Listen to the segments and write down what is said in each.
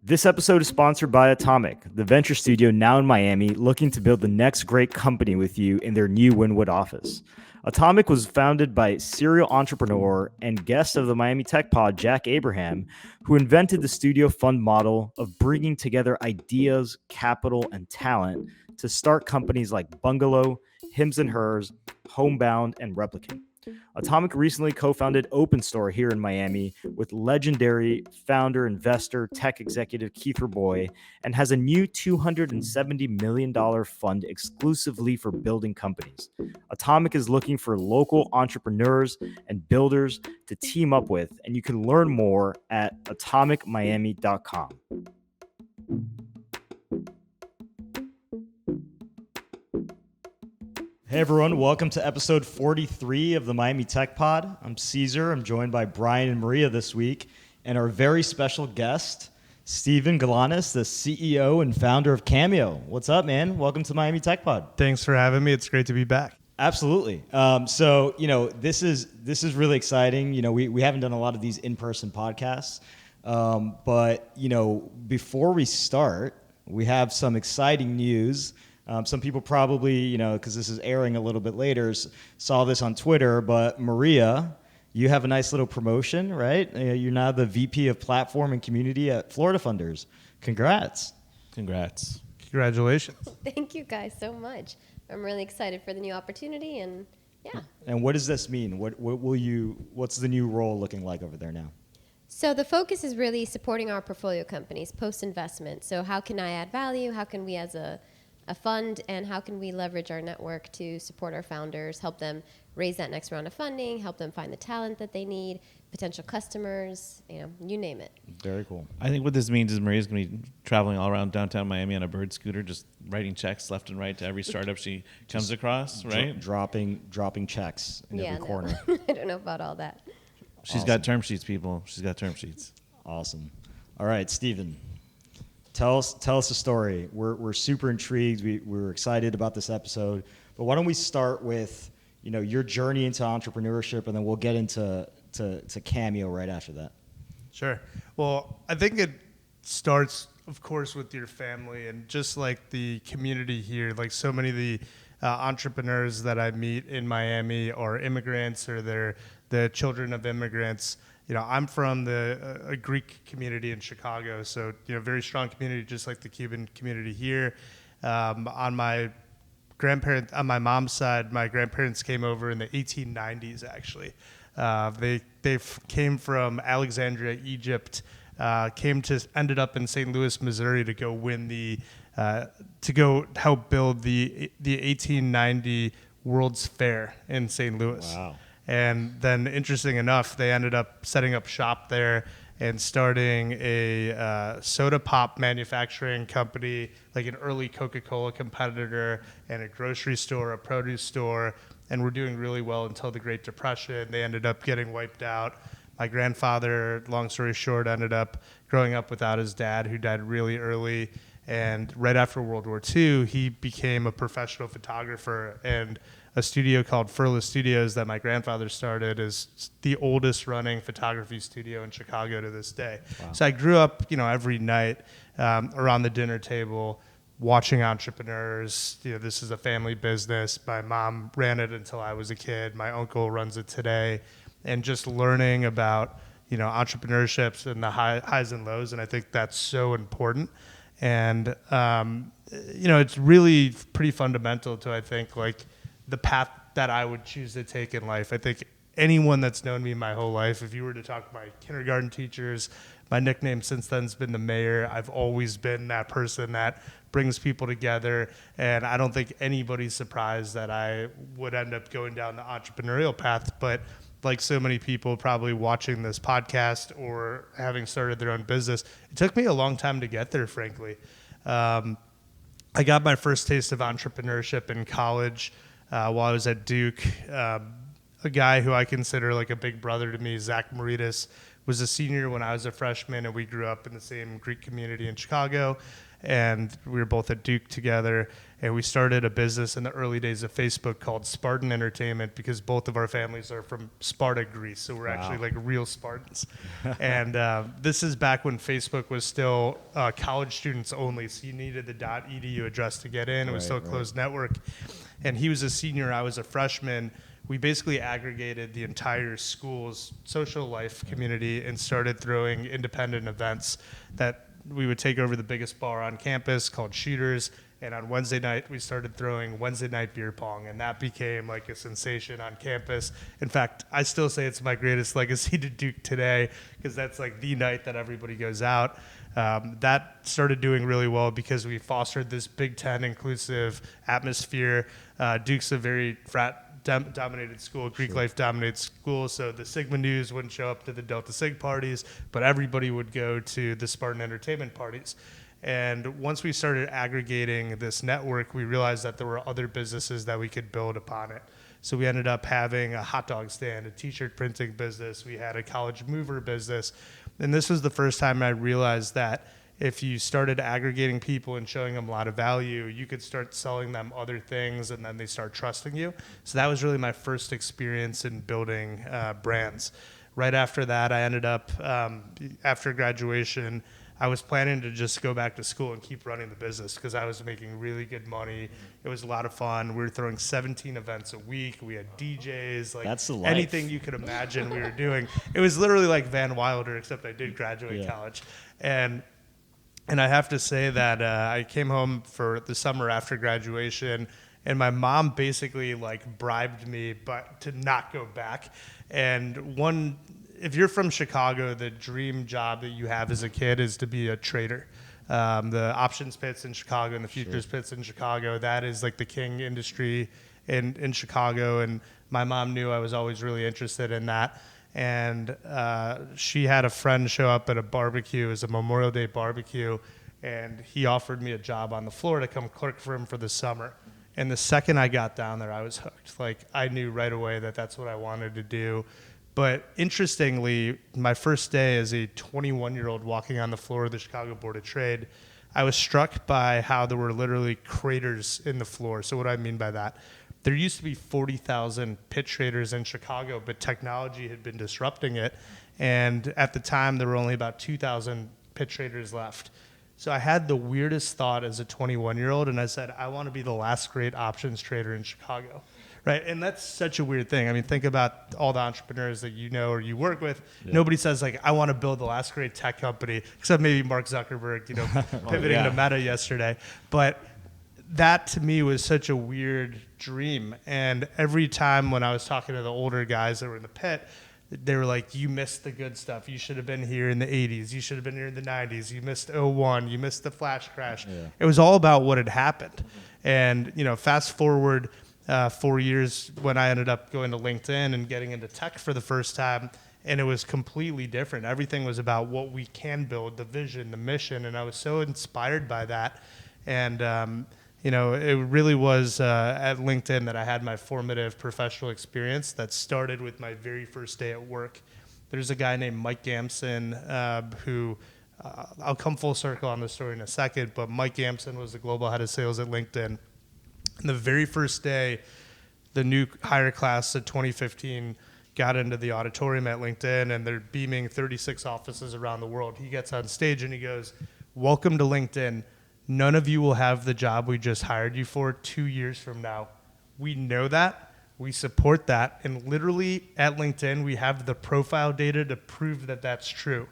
This episode is sponsored by Atomic, the venture studio now in Miami, looking to build the next great company with you in their new Wynwood office. Atomic was founded by serial entrepreneur and guest of the Miami Tech Pod, Jack Abraham, who invented the studio fund model of bringing together ideas, capital, and talent to start companies like Bungalow, Hims and Hers, Homebound, and Replicant. Atomic recently co-founded OpenStore here in Miami with legendary founder, investor, tech executive Keith Raboy, and has a new $270 million fund exclusively for building companies. Atomic is looking for local entrepreneurs and builders to team up with, and you can learn more at atomicmiami.com. Hey everyone, welcome to episode 43 of the Miami Tech Pod. I'm Cesar. I'm joined by Brian and Maria this week, and our very special guest, Steven Galanis, the CEO and founder of Cameo. What's up, man? Welcome to Miami Tech Pod. Thanks for having me. It's great to be back. Absolutely. This is really exciting. We haven't done a lot of these in-person podcasts, but before we start, we have some exciting news. Some people probably, because this is airing a little bit later, saw this on Twitter, but Maria, you have a nice little promotion, right? You're now the VP of Platform and Community at Florida Funders. Congrats. Congratulations. Thank you guys so much. I'm really excited for the new opportunity, and yeah. And what does this mean? What's the new role looking like over there now? So the focus is really supporting our portfolio companies post-investment. So how can I add value? How can we as a fund, and how can we leverage our network to support our founders, help them raise that next round of funding, help them find the talent that they need, potential customers, you name it. Very cool. I think what this means is Maria's going to be traveling all around downtown Miami on a bird scooter, just writing checks left and right to every startup she comes across, right? Dropping checks in every corner. I don't know about all that. She's got term sheets, people. She's got term sheets. Awesome. All right, Steven. Tell us a story. We're super intrigued. We're excited about this episode. But why don't we start with your journey into entrepreneurship, and then we'll get into Cameo right after that. Sure. Well, I think it starts, of course, with your family and just like the community here. Like so many of the entrepreneurs that I meet in Miami are immigrants, or they're the children of immigrants. I'm from a Greek community in Chicago, so very strong community, just like the Cuban community here. On my mom's side, my grandparents came over in the 1890s. Actually, they came from Alexandria, Egypt. Ended up in St. Louis, Missouri, to go help build the 1890 World's Fair in St. Louis. Wow. And then, interesting enough, they ended up setting up shop there and starting a soda pop manufacturing company, like an early Coca-Cola competitor, and a grocery store, a produce store, and were doing really well until the Great Depression. They ended up getting wiped out. My grandfather, long story short, ended up growing up without his dad, who died really early. And right after World War II, he became a professional photographer, and a studio called Furla Studios that my grandfather started is the oldest running photography studio in Chicago to this day. Wow. So I grew up, every night around the dinner table watching entrepreneurs. This is a family business. My mom ran it until I was a kid. My uncle runs it today. And just learning about, entrepreneurships and the highs and lows. And I think that's so important. And, it's really pretty fundamental to, I think, like, the path that I would choose to take in life. I think anyone that's known me my whole life, if you were to talk to my kindergarten teachers, my nickname since then has been the mayor. I've always been that person that brings people together, and I don't think anybody's surprised that I would end up going down the entrepreneurial path. But like so many people probably watching this podcast or having started their own business, it took me a long time to get there, frankly. I got my first taste of entrepreneurship in college. While I was at Duke, a guy who I consider like a big brother to me, Zach Maritas, was a senior when I was a freshman, and we grew up in the same Greek community in Chicago. And we were both at Duke together, and we started a business in the early days of Facebook called Spartan Entertainment, because both of our families are from Sparta, Greece, so we're actually like real Spartans. And this is back when Facebook was still college students only, so you needed the .edu address to get in. It was still a closed network. And he was a senior, I was a freshman. We basically aggregated the entire school's social life community and started throwing independent events that we would take over the biggest bar on campus called Shooters. And on Wednesday night, we started throwing Wednesday night beer pong, and that became like a sensation on campus. In fact, I still say it's my greatest legacy to Duke today, because that's like the night that everybody goes out. That started doing really well because we fostered this Big Ten inclusive atmosphere. Duke's a very dominated school, Greek life dominated school, so the Sigma News wouldn't show up to the Delta Sig parties, but everybody would go to the Spartan Entertainment parties. And once we started aggregating this network, we realized that there were other businesses that we could build upon it. So we ended up having a hot dog stand, a t-shirt printing business, we had a college mover business. And this was the first time I realized that if you started aggregating people and showing them a lot of value, you could start selling them other things, and then they start trusting you. So that was really my first experience in building brands. Right after that, I ended up, after graduation, I was planning to just go back to school and keep running the business because I was making really good money. It was a lot of fun. We were throwing 17 events a week. We had DJs, like That's the life. anything you could imagine we were doing. It was literally like Van Wilder, except I did graduate college. And I have to say that I came home for the summer after graduation, and my mom basically like bribed me but to not go back. And if you're from Chicago, the dream job that you have as a kid is to be a trader. The options pits in Chicago and the futures pits in Chicago, that is like the king industry in Chicago. And my mom knew I was always really interested in that. And she had a friend show up at a barbecue, it was a Memorial Day barbecue, and he offered me a job on the floor to come clerk for him for the summer. And the second I got down there, I was hooked. Like, I knew right away that that's what I wanted to do. But interestingly, my first day as a 21-year-old walking on the floor of the Chicago Board of Trade, I was struck by how there were literally craters in the floor. So what do I mean by that? There used to be 40,000 pit traders in Chicago, but technology had been disrupting it. And at the time, there were only about 2,000 pit traders left. So I had the weirdest thought as a 21-year-old, and I said, I want to be the last great options trader in Chicago. Right, and that's such a weird thing. I mean, think about all the entrepreneurs that you know or you work with. Yeah. Nobody says, like, I want to build the last great tech company, except maybe Mark Zuckerberg, pivoting to Meta yesterday. But that, to me, was such a weird dream. And every time when I was talking to the older guys that were in the pit, they were like, you missed the good stuff. You should have been here in the 80s. You should have been here in the 90s. You missed 01. You missed the flash crash. Yeah. It was all about what had happened. And, fast forward 4 years when I ended up going to LinkedIn and getting into tech for the first time, and it was completely different. Everything was about what we can build, the vision, the mission, and I was so inspired by that. And, it really was at LinkedIn that I had my formative professional experience that started with my very first day at work. There's a guy named Mike Gamson who, I'll come full circle on the story in a second, but Mike Gamson was the global head of sales at LinkedIn. And the very first day, the new hire class of 2015 got into the auditorium at LinkedIn, and they're beaming 36 offices around the world. He gets on stage and he goes, "Welcome to LinkedIn. None of you will have the job we just hired you for 2 years from now. We know that. We support that. And literally at LinkedIn, we have the profile data to prove that that's true.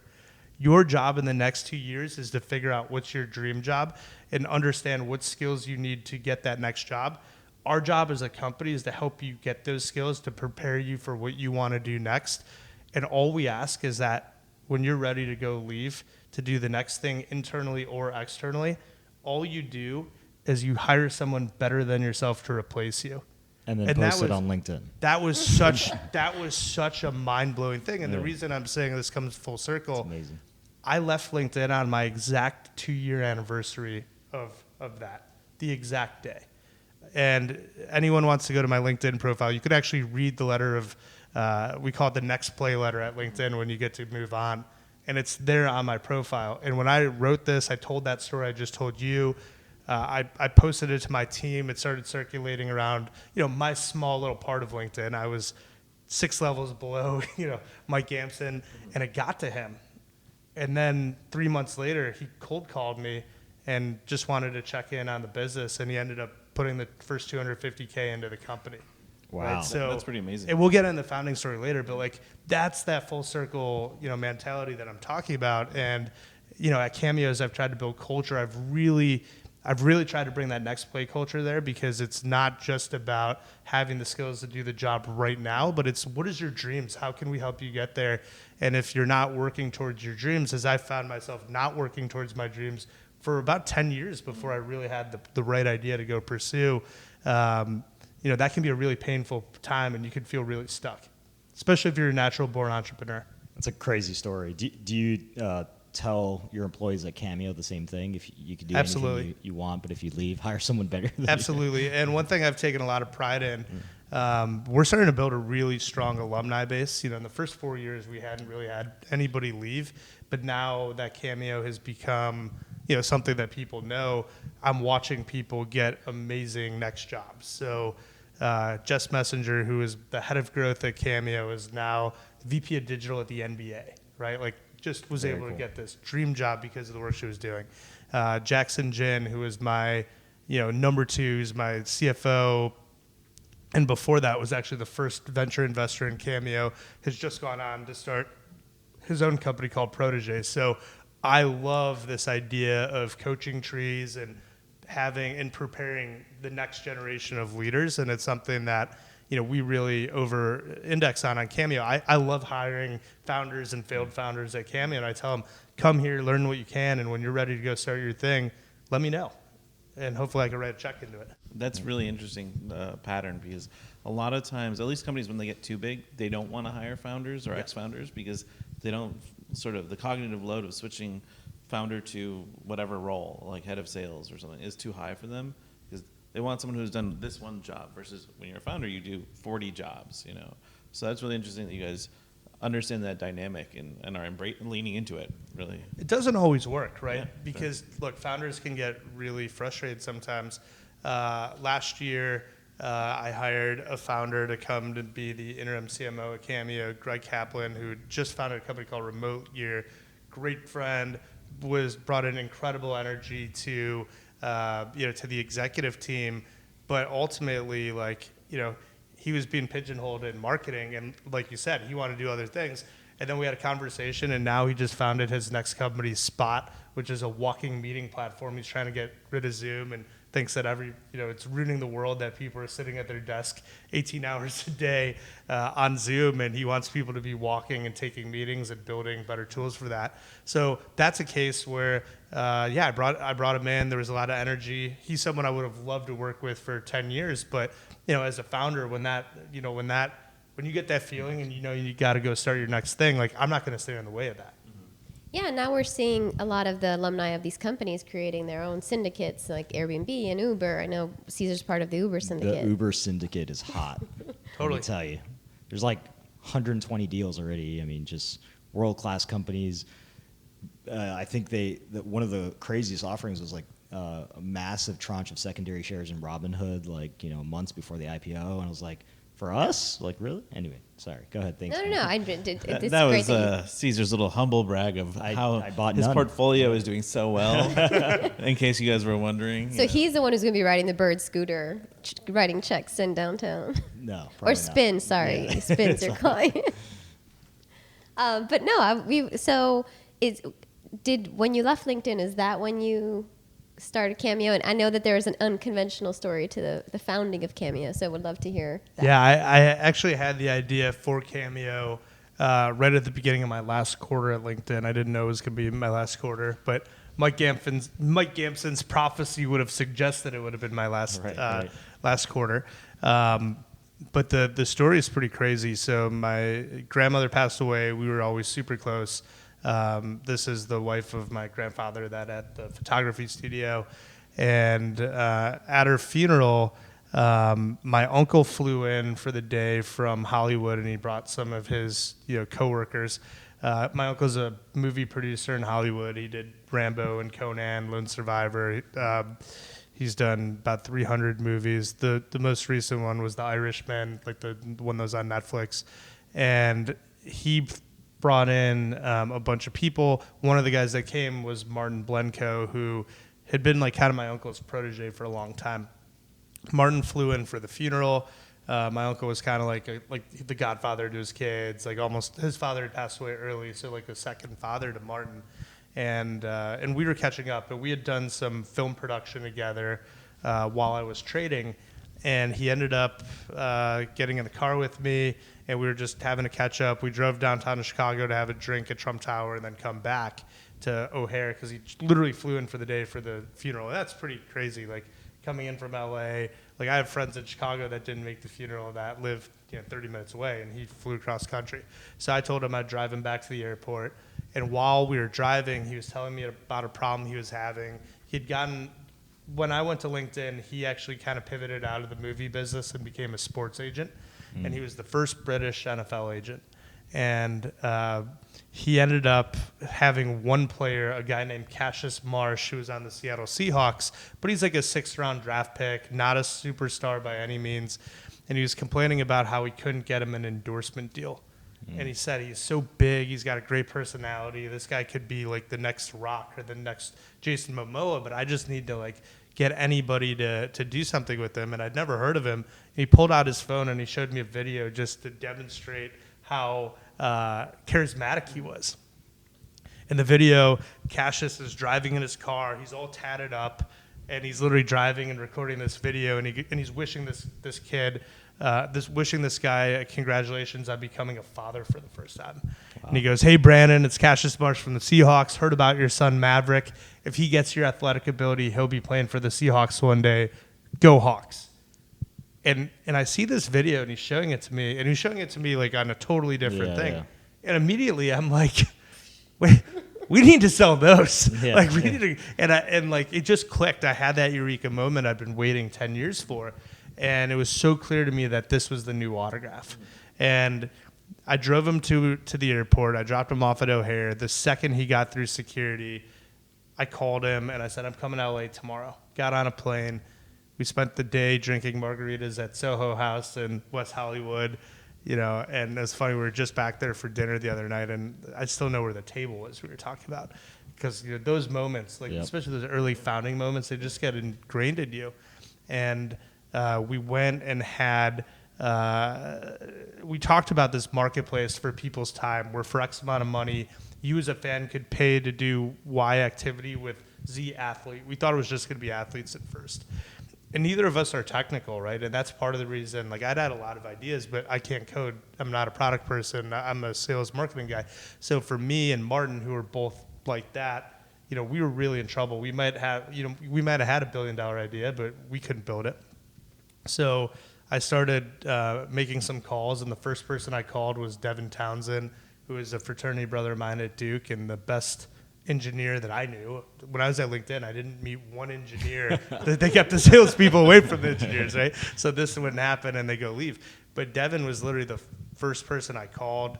Your job in the next 2 years is to figure out what's your dream job and understand what skills you need to get that next job. Our job as a company is to help you get those skills to prepare you for what you want to do next. And all we ask is that when you're ready to go leave to do the next thing internally or externally, all you do is you hire someone better than yourself to replace you." And then post it on LinkedIn. That was such a mind-blowing thing. And the reason I'm saying this comes full circle, it's amazing. I left LinkedIn on my exact 2-year anniversary of that, the exact day. And anyone wants to go to my LinkedIn profile, you could actually read the letter of we call it the next play letter at LinkedIn when you get to move on. And it's there on my profile. And when I wrote this, I told that story I just told you. I posted it to my team. It started circulating around, my small little part of LinkedIn. I was 6 levels below, Mike Gamson, and it got to him. And then 3 months later, he cold called me and just wanted to check in on the business. And he ended up putting the first $250K into the company. Wow. Right? So That's pretty amazing. And we'll get into the founding story later, but that's that full circle, mentality that I'm talking about. And, at Cameos, I've tried to build culture. I've really tried to bring that next play culture there, because it's not just about having the skills to do the job right now, but it's what is your dreams? How can we help you get there? And if you're not working towards your dreams, as I found myself not working towards my dreams for about 10 years before I really had the right idea to go pursue, that can be a really painful time, and you can feel really stuck, especially if you're a natural born entrepreneur. That's a crazy story. Do you tell your employees at Cameo the same thing? If you could do anything you want, but if you leave, hire someone better than Absolutely. And one thing I've taken a lot of pride in, we're starting to build a really strong alumni base. In the first 4 years, we hadn't really had anybody leave, but now that Cameo has become something that people know, I'm watching people get amazing next jobs. So Jess Messenger, who is the head of growth at Cameo, is now VP of digital at the NBA, right? Just was able to get this dream job because of the work she was doing. Jackson Jin, who is my, number 2, is my CFO, and before that was actually the first venture investor in Cameo, has just gone on to start his own company called Protege. So I love this idea of coaching trees and having and preparing the next generation of leaders, and it's something that we really over-index on Cameo. I love hiring founders and failed founders at Cameo, and I tell them, come here, learn what you can, and when you're ready to go start your thing, let me know, and hopefully I can write a check into it. That's really interesting pattern, because a lot of times, at least companies, when they get too big, they don't want to hire founders or ex-founders, because they don't the cognitive load of switching founder to whatever role, like head of sales or something, is too high for them. They want someone who's done this one job, versus when you're a founder, you do 40 jobs, So that's really interesting that you guys understand that dynamic and are leaning into it, really. It doesn't always work, right? Yeah, because, look, founders can get really frustrated sometimes. Last year, I hired a founder to come to be the interim CMO at Cameo, Greg Kaplan, who just founded a company called Remote Year. Great friend, brought in incredible energy to the executive team, but ultimately, he was being pigeonholed in marketing, and like you said, he wanted to do other things. And then we had a conversation, and now he just founded his next company, Spot, which is a walking meeting platform. He's trying to get rid of Zoom and thinks that it's ruining the world that people are sitting at their desk 18 hours a day on Zoom, and he wants people to be walking and taking meetings and building better tools for that. So that's a case where, I brought him in. There was a lot of energy. He's someone I would have loved to work with for 10 years, but as a founder, when you get that feeling and you got to go start your next thing, I'm not going to stand in the way of that. Yeah, now we're seeing a lot of the alumni of these companies creating their own syndicates, like Airbnb and Uber. I know Cesar's part of the Uber syndicate. The Uber syndicate is hot. Totally. Let me tell you. There's 120 deals already. I mean, just world-class companies. I think one of the craziest offerings was a massive tranche of secondary shares in Robinhood, months before the IPO. And I was like, for us? Really? Anyway, sorry. Go ahead. Thanks. No. That was Cesar's little humble brag of how I bought his none. portfolio is doing so well, in case you guys were wondering. So he's the one who's going to be riding the bird scooter, writing checks in downtown. No. Or spin, not. sorry. Yeah. Spins are client. But no, when you left LinkedIn, is that when you started Cameo? And I know that there is an unconventional story to the founding of Cameo, so I would love to hear that. Yeah, I actually had the idea for Cameo right at the beginning of my last quarter at LinkedIn. I didn't know it was going to be my last quarter, but Mike Gamson's prophecy would have suggested it would have been my last quarter. But the story is pretty crazy. So my grandmother passed away. We were always super close. This is the wife of my grandfather that had the photography studio. And at her funeral, My uncle flew in for the day from Hollywood, and he brought some of his coworkers. My uncle's a movie producer in Hollywood. He did Rambo and Conan, Lone Survivor. He's done about 300 movies. The most recent one was The Irishman, like the one that was on Netflix. And he brought in a bunch of people. One of the guys that came was Martin Blenko, who had been like kind of my uncle's protege for a long time. Martin flew in for the funeral. My uncle was kind of like the godfather to his kids. Like almost his father had passed away early, so like a second father to Martin. And we were catching up, and we had done some film production together while I was trading. And he ended up getting in the car with me, and we were just having a catch up. We drove downtown to Chicago to have a drink at Trump Tower, and then come back to O'Hare because he literally flew in for the day for the funeral. That's pretty crazy. Like coming in from LA, like I have friends in Chicago that didn't make the funeral that lived 30 minutes away, and he flew across country. So I told him I'd drive him back to the airport. And while we were driving, he was telling me about a problem he was having. He'd gotten, when I went to LinkedIn, he actually kind of pivoted out of the movie business and became a sports agent. And he was the first British NFL agent. And he ended up having one player, a guy named Cassius Marsh, who was on the Seattle Seahawks, but he's like a 6th-round draft pick, not a superstar by any means. And he was complaining about how he couldn't get him an endorsement deal. And he said he's so big, he's got a great personality. This guy could be like the next Rock or the next Jason Momoa, but I just need to like get anybody to do something with him. And I'd never heard of him. And he pulled out his phone and he showed me a video just to demonstrate how charismatic he was. In the video, Cassius is driving in his car. He's all tatted up, and he's literally driving and recording this video, and he's wishing this kid. Wishing this guy congratulations on becoming a father for the first time. Wow. And he goes, "Hey, Brandon, it's Cassius Marsh from the Seahawks. Heard about your son, Maverick. If he gets your athletic ability, he'll be playing for the Seahawks one day. Go Hawks." And I see this video, and he's showing it to me, and he's showing it to me like on a totally different thing. Yeah. And immediately I'm like, wait, we need to sell those. Yeah, like we need to, and like it just clicked. I had that eureka moment I've been waiting 10 years for. And it was so clear to me that this was the new autograph. And I drove him to the airport. I dropped him off at O'Hare. The second he got through security, I called him and I said, "I'm coming to LA tomorrow." Got on a plane. We spent the day drinking margaritas at Soho House in West Hollywood, and it's funny, we were just back there for dinner the other night, and I still know where the table was we were talking about. Because those moments, especially those early founding moments, they just get ingrained in you. And we went and we talked about this marketplace for people's time where for X amount of money, you as a fan could pay to do Y activity with Z athlete. We thought it was just going to be athletes at first. And neither of us are technical, right? And that's part of the reason, I'd had a lot of ideas, but I can't code. I'm not a product person. I'm a sales marketing guy. So for me and Martin, who are both like that, we were really in trouble. We might have had a $1 billion idea, but we couldn't build it. So I started making some calls, and the first person I called was Devin Townsend, who is a fraternity brother of mine at Duke and the best engineer that I knew. When I was at LinkedIn, I didn't meet one engineer. They kept the salespeople away from the engineers, right? So this wouldn't happen, and they go leave. But Devin was literally the first person I called.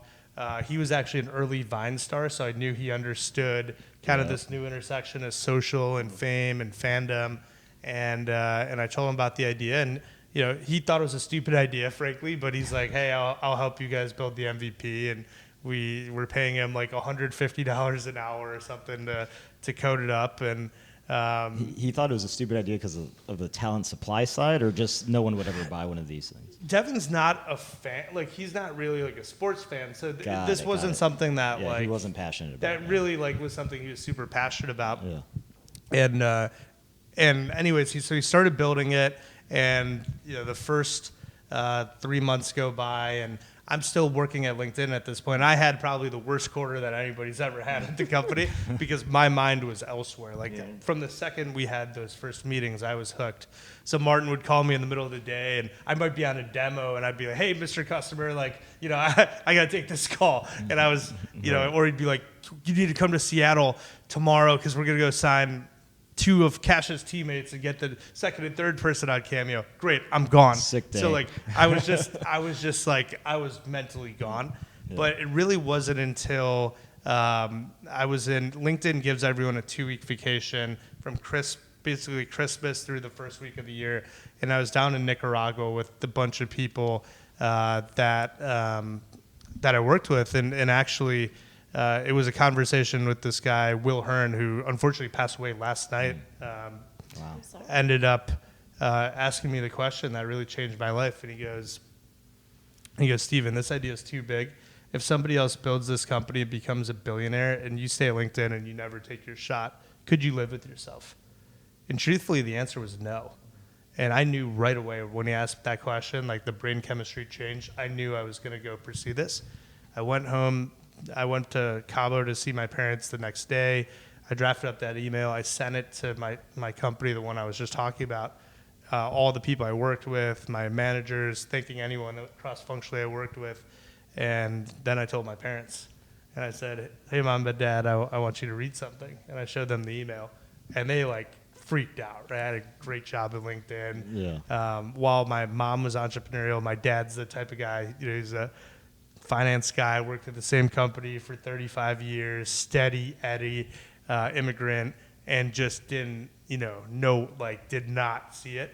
He was actually an early Vine star, so I knew he understood kind of this new intersection of social and fame and fandom. And I told him about the idea, and he thought it was a stupid idea, frankly, but he's like, "Hey, I'll help you guys build the MVP." And we were paying him like $150 an hour or something to code it up. And he thought it was a stupid idea because of the talent supply side, or just no one would ever buy one of these things? Devin's not a fan. He's not really a sports fan. So this wasn't something that he wasn't passionate about. That really was something he was super passionate about. Yeah. And anyways, he started building it. And the first 3 months go by, and I'm still working at LinkedIn at this point. I had probably the worst quarter that anybody's ever had at the company because my mind was elsewhere. From the second we had those first meetings, I was hooked. So Martin would call me in the middle of the day, and I might be on a demo, and I'd be like, "Hey, Mr. Customer, I got to take this call." And I was, or he'd be like, "You need to come to Seattle tomorrow because we're going to go sign two of Cash's teammates and get the second and third person on Cameo. Great, I'm gone. Sick day. So like I was just like I was mentally gone. Yeah. But it really wasn't until I was in LinkedIn gives everyone a 2-week vacation from basically Christmas through the first week of the year, and I was down in Nicaragua with a bunch of people that I worked with, and actually. It was a conversation with this guy, Will Hearn, who unfortunately passed away last night. Wow. Ended up asking me the question that really changed my life. And he goes, Steven, this idea is too big. If somebody else builds this company, it becomes a billionaire, and you stay at LinkedIn and you never take your shot, could you live with yourself? And truthfully, the answer was no. And I knew right away when he asked that question, like the brain chemistry changed, I knew I was going to go pursue this. I went home. I went to Cabo to see my parents the next day. I drafted up that email. I sent it to my company, the one I was just talking about, all the people I worked with, my managers, thanking anyone cross-functionally I worked with. And then I told my parents. And I said, hey, Mom and Dad, I want you to read something. And I showed them the email. And they, like, freaked out. Right? I had a great job at LinkedIn. Yeah. While my mom was entrepreneurial, my dad's the type of guy, he's a finance guy, worked at the same company for 35 years, steady Eddie, immigrant, and just didn't, did not see it.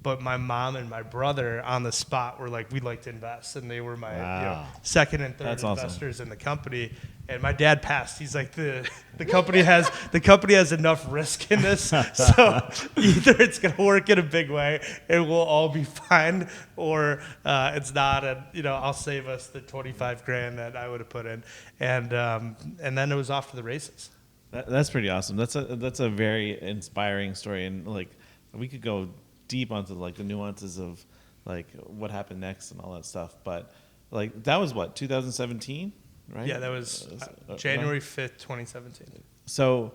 But my mom and my brother on the spot were like, we'd like to invest. And they were my second and third That's investors awesome. in the company. And my dad passed. He's like, the company has enough risk in this. So either it's going to work in a big way and we'll all be fine, or it's not. And, I'll save us the $25,000 that I would have put in. And then it was off to the races. That's pretty awesome. That's a very inspiring story, and like we could go deep onto like the nuances of like what happened next and all that stuff. But like that was what 2017, right? Yeah, that was January 5th, 2017. So,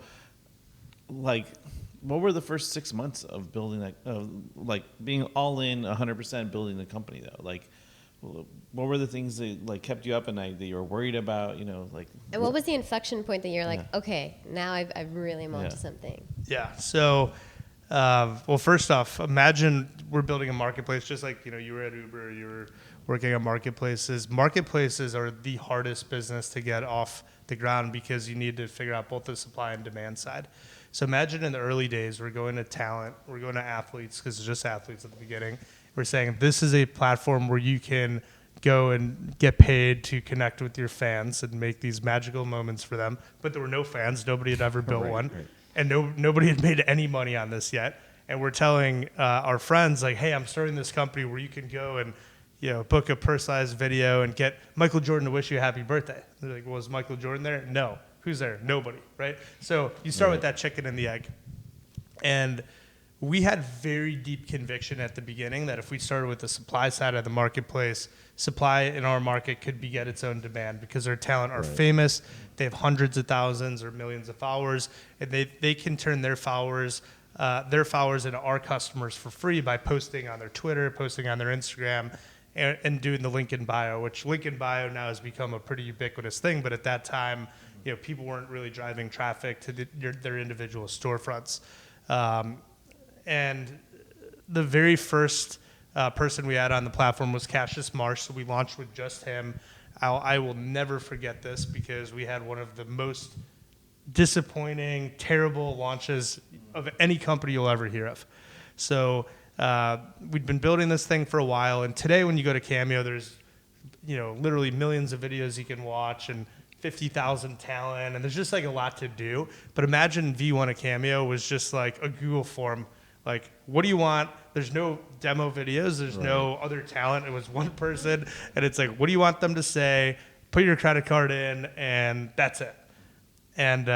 like, what were the first 6 months of building that? Like being all in 100% building the company though, like. What were the things that like kept you up at night that you were worried about? Like. And what was the inflection point that you're like, okay, now I've really am onto something? Yeah. So, well, first off, imagine we're building a marketplace, just like you were at Uber, you were working on marketplaces. Marketplaces are the hardest business to get off the ground because you need to figure out both the supply and demand side. So imagine in the early days, we're going to talent, we're going to athletes because it's just athletes at the beginning. We're saying this is a platform where you can go and get paid to connect with your fans and make these magical moments for them. But there were no fans. Nobody had ever built one. Right. And nobody had made any money on this yet. And we're telling our friends, like, hey, I'm starting this company where you can go and book a personalized video and get Michael Jordan to wish you a happy birthday. They're like, well, is Michael Jordan there? No. Who's there? Nobody, right? So you start with that chicken and the egg. And we had very deep conviction at the beginning that if we started with the supply side of the marketplace, supply in our market could beget its own demand because our talent are famous. They have hundreds of thousands or millions of followers, and they can turn their followers into our customers for free by posting on their Twitter, posting on their Instagram, and doing the link in bio, which link in bio now has become a pretty ubiquitous thing. But at that time, people weren't really driving traffic to their individual storefronts. And the very first person we had on the platform was Cassius Marsh, so we launched with just him. I will never forget this because we had one of the most disappointing, terrible launches of any company you'll ever hear of. So we'd been building this thing for a while, and today when you go to Cameo, there's literally millions of videos you can watch and 50,000 talent, and there's just like a lot to do. But imagine V1 at Cameo was just like a Google form. Like, what do you want? There's no demo videos. There's no other talent. It was one person, and it's like, what do you want them to say? Put your credit card in, and that's it. And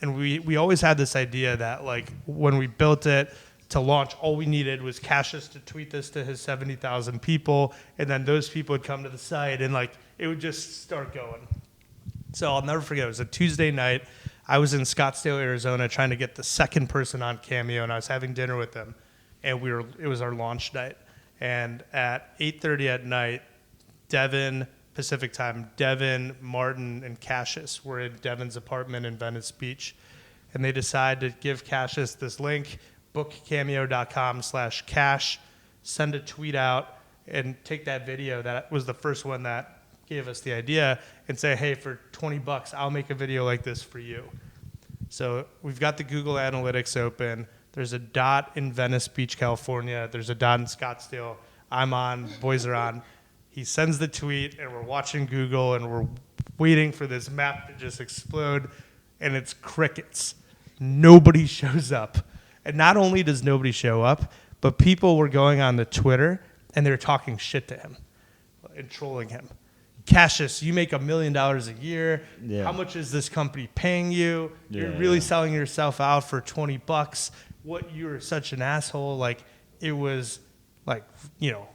we always had this idea that like when we built it to launch, all we needed was Cassius to tweet this to his 70,000 people, and then those people would come to the site, and like it would just start going. So I'll never forget. It was a Tuesday night. I was in Scottsdale, Arizona, trying to get the second person on Cameo, and I was having dinner with them, and it was our launch night. And at 8:30 at night, Devin, Pacific time, Devin, Martin, and Cassius were in Devin's apartment in Venice Beach, and they decide to give Cassius this link, bookcameo.com/cash, send a tweet out, and take that video that was the first one that gave us the idea and say, hey, for $20, I'll make a video like this for you. So we've got the Google Analytics open. There's a dot in Venice Beach, California. There's a dot in Scottsdale. I'm on, boys are on. He sends the tweet, and we're watching Google, and we're waiting for this map to just explode, and it's crickets. Nobody shows up. And not only does nobody show up, but people were going on the Twitter, and they were talking shit to him and trolling him. Cassius, you make $1 million a year. Yeah. How much is this company paying you? You're Yeah, really yeah. selling yourself out for $20. What, you're such an asshole. Like, it was like, you know,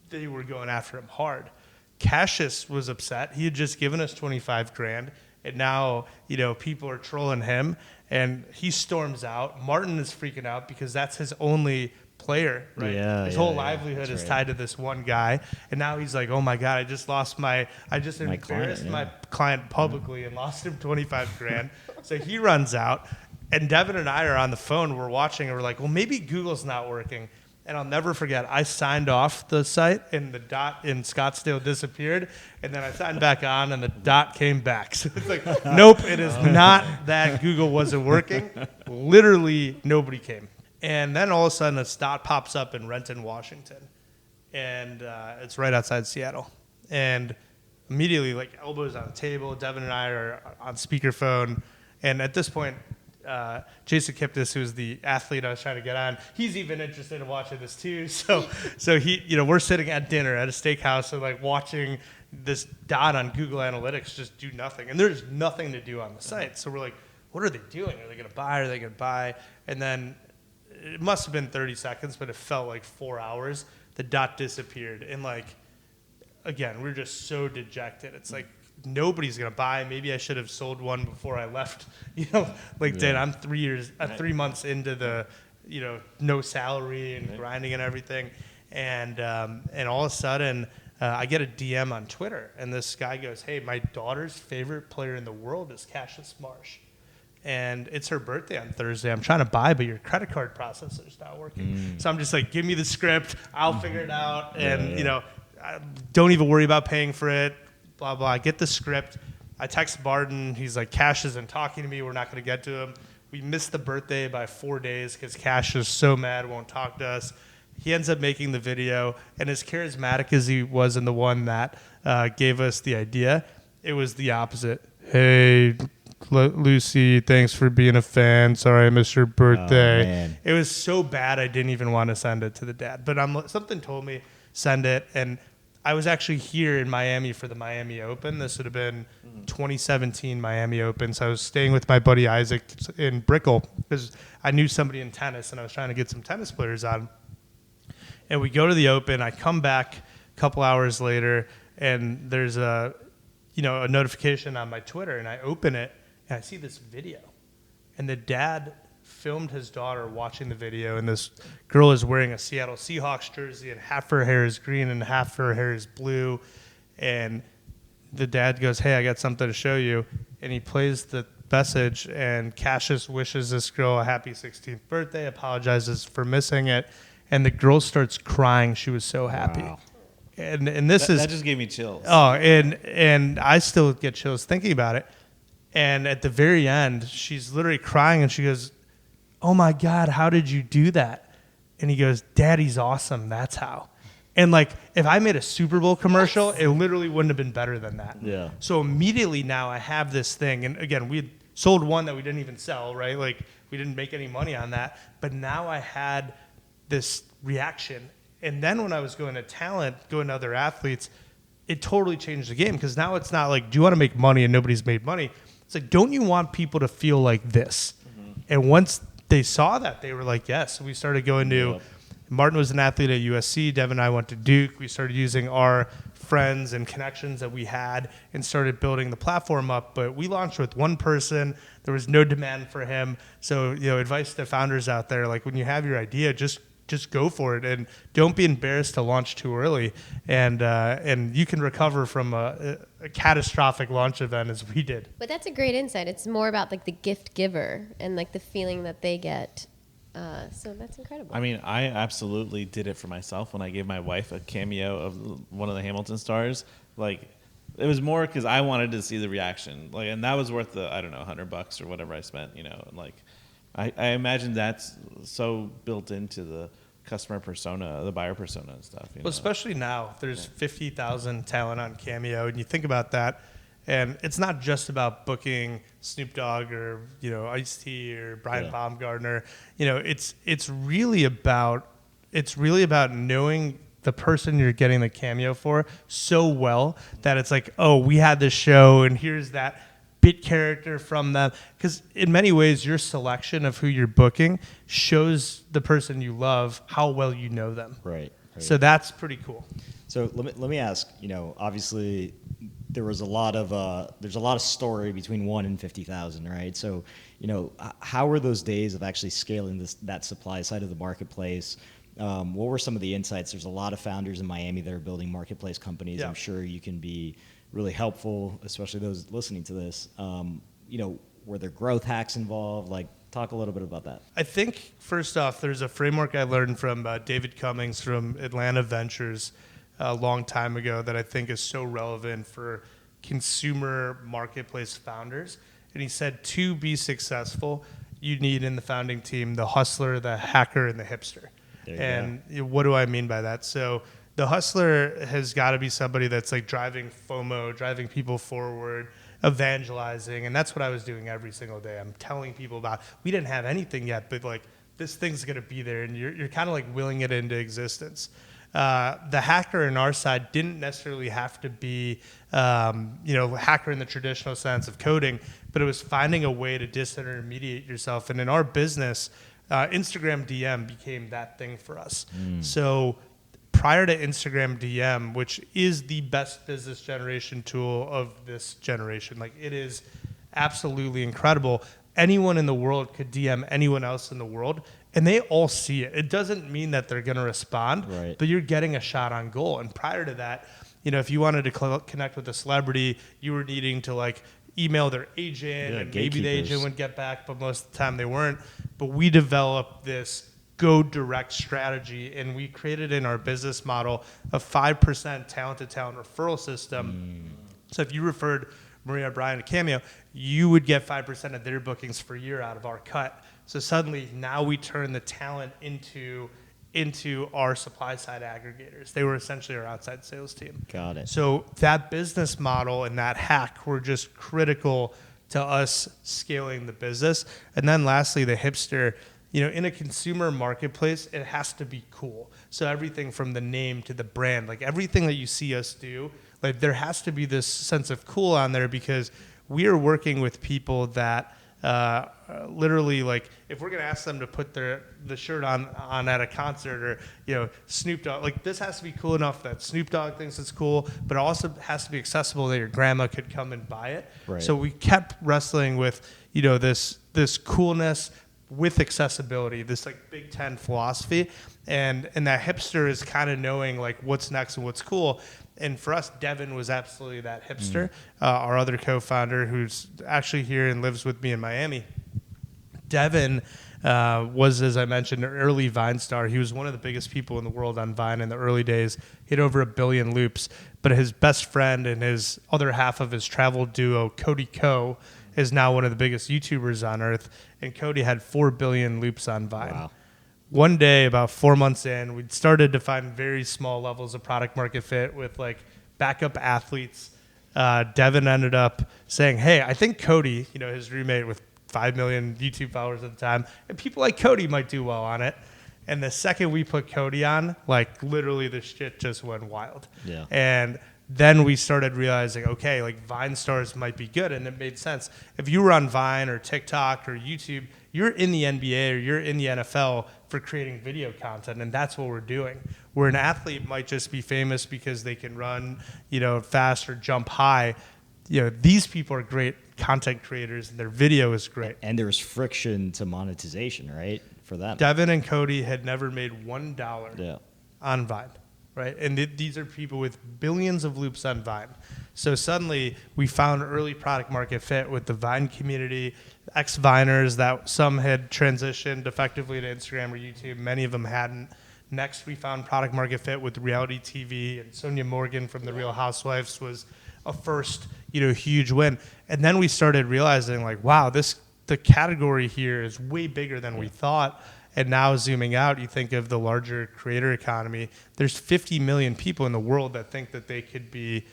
they were going after him hard. Cassius was upset. He had just given us 25 grand, and now, you know, people are trolling him, and he storms out. Martin is freaking out because that's his only player, right? Yeah, his yeah, whole yeah. livelihood That's is right. tied to this one guy, and now he's like, oh my God, I just embarrassed my client publicly and lost him 25 grand. So he runs out, and Devin and I are on the phone. We're watching, and we're like, well, maybe Google's not working. And I'll never forget, I signed off the site, and the dot in Scottsdale disappeared, and then I signed back on, and the dot came back. So it's like, nope, it is not that Google wasn't working. Literally, nobody came. And then all of a sudden, a dot pops up in Renton, Washington, and it's right outside Seattle. And immediately, like, elbows on the table, Devin and I are on speakerphone, and at this point, Jason Kipnis, who's the athlete I was trying to get on, he's even interested in watching this too. So he, you know, we're sitting at dinner at a steakhouse and like watching this dot on Google Analytics just do nothing, and there's nothing to do on the site. So we're like, what are they doing? Are they going to buy? Are they going to buy? And then it must have been 30 seconds, but it felt like 4 hours. The dot disappeared, and like, again, we're just so dejected. It's like, nobody's gonna buy. Maybe I should have sold one before I left. You know, like, Dad, I'm 3 months into the, you know, no salary and grinding and everything, and all of a sudden I get a DM on Twitter, and this guy goes, "Hey, my daughter's favorite player in the world is Cassius Marsh, and it's her birthday on Thursday. I'm trying to buy, but your credit card processor's not working." So I'm just like, "Give me the script. I'll figure it out, and you know, don't even worry about paying for it." Blah, blah. I get the script. I text Barton. He's like, Cash isn't talking to me. We're not going to get to him. We missed the birthday by 4 days because Cash is so mad, won't talk to us. He ends up making the video, and as charismatic as he was in the one that gave us the idea, it was the opposite. Hey, Lucy, thanks for being a fan. Sorry I missed your birthday. Oh, man. It was so bad I didn't even want to send it to the dad. But something told me, send it, and I was actually here in Miami for the Miami Open. This would have been 2017 Miami Open. So I was staying with my buddy Isaac in Brickell because I knew somebody in tennis, and I was trying to get some tennis players on. And we go to the Open. I come back a couple hours later, and there's a notification on my Twitter, and I open it, and I see this video. And the dad filmed his daughter watching the video, and this girl is wearing a Seattle Seahawks jersey, and half her hair is green and half her hair is blue. And the dad goes, "Hey, I got something to show you." And he plays the message, and Cassius wishes this girl a happy 16th birthday, apologizes for missing it, and the girl starts crying. She was so happy. Wow. And that just gave me chills. Oh, and I still get chills thinking about it. And at the very end, she's literally crying, and she goes, "Oh my God, how did you do that?" And he goes, "Daddy's awesome, that's how." And like, if I made a Super Bowl commercial, it literally wouldn't have been better than that. Yeah. So immediately now I have this thing, and again, we had sold one that we didn't even sell, right? Like, we didn't make any money on that, but now I had this reaction. And then when I was going to other athletes, it totally changed the game, because now it's not like, do you want to make money, and nobody's made money. It's like, don't you want people to feel like this? And once they saw that, they were like, yes. We started going to, Martin was an athlete at USC. Devin and I went to Duke. We started using our friends and connections that we had and started building the platform up. But we launched with one person. There was no demand for him. So, advice to founders out there, like, when you have your idea, just just go for it, and don't be embarrassed to launch too early, and you can recover from a catastrophic launch event as we did. But that's a great insight. It's more about like the gift giver and like the feeling that they get. So that's incredible. I mean, I absolutely did it for myself when I gave my wife a cameo of one of the Hamilton stars. Like, it was more because I wanted to see the reaction. Like, and that was worth the, I don't know, $100 or whatever I spent, you know. And like, I imagine that's so built into the customer persona, the buyer persona and stuff. You know? Especially now, there's 50,000 talent on Cameo, and you think about that, and it's not just about booking Snoop Dogg or, you know, Ice-T or Brian Baumgartner. You know, it's really about knowing the person you're getting the cameo for so well that it's like, oh, we had this show, and here's that bit character from them. Because in many ways, your selection of who you're booking shows the person you love how well you know them. Right. So that's pretty cool. So let me ask, you know, obviously there's a lot of story between 1 and 50,000, right? So, you know, how were those days of actually scaling that supply side of the marketplace? What were some of the insights? There's a lot of founders in Miami that are building marketplace companies. Yeah. I'm sure you can be really helpful, especially those listening to this. You know, were there growth hacks involved? Like, talk a little bit about that. I think, first off, there's a framework I learned from David Cummings from Atlanta Ventures a long time ago that I think is so relevant for consumer marketplace founders. And he said, to be successful, you need in the founding team the hustler, the hacker, and the hipster. And what do I mean by that? So the hustler has got to be somebody that's like driving FOMO, driving people forward, evangelizing. And that's what I was doing every single day. I'm telling people about, we didn't have anything yet, but like this thing's going to be there. And you're kind of like willing it into existence. The hacker on our side didn't necessarily have to be, hacker in the traditional sense of coding, but it was finding a way to disintermediate yourself. And in our business, Instagram DM became that thing for us. So prior to Instagram DM, which is the best business generation tool of this generation, like it is absolutely incredible. Anyone in the world could DM anyone else in the world, and they all see it. It doesn't mean that they're going to respond, right, but you're getting a shot on goal. And prior to that, you know, if you wanted to connect with a celebrity, you were needing to like email their agent, and maybe the agent would get back, but most of the time they weren't. But we developed this go direct strategy, and we created in our business model a 5% talent to talent referral system. So if you referred Maria Bryan to Cameo, you would get 5% of their bookings per year out of our cut. So suddenly now we turn the talent into our supply side aggregators. They were essentially our outside sales team. Got it. So that business model and that hack were just critical to us scaling the business. And then lastly, the hipster, you know, in a consumer marketplace, it has to be cool. So everything from the name to the brand, like everything that you see us do, like there has to be this sense of cool on there, because we are working with people that literally, like, if we're gonna ask them to put the shirt on at a concert, or, you know, Snoop Dogg, like this has to be cool enough that Snoop Dogg thinks it's cool, but it also has to be accessible that your grandma could come and buy it. Right. So we kept wrestling with, you know, this coolness with accessibility, this like Big Ten philosophy, and that hipster is kind of knowing like what's next and what's cool. And for us, Devin was absolutely that hipster. Our other co-founder, who's actually here and lives with me in Miami. Devin was, as I mentioned, an early Vine star. He was one of the biggest people in the world on Vine in the early days. He had over 1 billion loops. But his best friend and his other half of his travel duo, Cody Ko, is now one of the biggest YouTubers on earth. And Cody had 4 billion loops on Vine. Wow. One day, about 4 months in, we started to find very small levels of product market fit with like backup athletes. Devin ended up saying, hey, I think Cody, you know, his roommate with 5 million YouTube followers at the time, and people like Cody might do well on it. And the second we put Cody on, like literally the shit just went wild. Yeah. And then we started realizing, okay, like Vine stars might be good, and it made sense. If you were on Vine or TikTok or YouTube, you're in the NBA or you're in the NFL for creating video content, and that's what we're doing. Where an athlete might just be famous because they can run, you know, fast or jump high. You know, these people are great content creators, and their video is great. And there's friction to monetization, right? For them. Devin and Cody had never made $1 Yeah. on Vine, right? And these are people with billions of loops on Vine. So suddenly we found early product market fit with the Vine community, ex-Viners that some had transitioned effectively to Instagram or YouTube. Many of them hadn't. Next, we found product market fit with reality TV, and Sonia Morgan from The Real Housewives was a first, huge win. And then we started realizing, like, wow, the category here is way bigger than we thought. And now zooming out, you think of the larger creator economy. There's 50 million people in the world that think that they could be,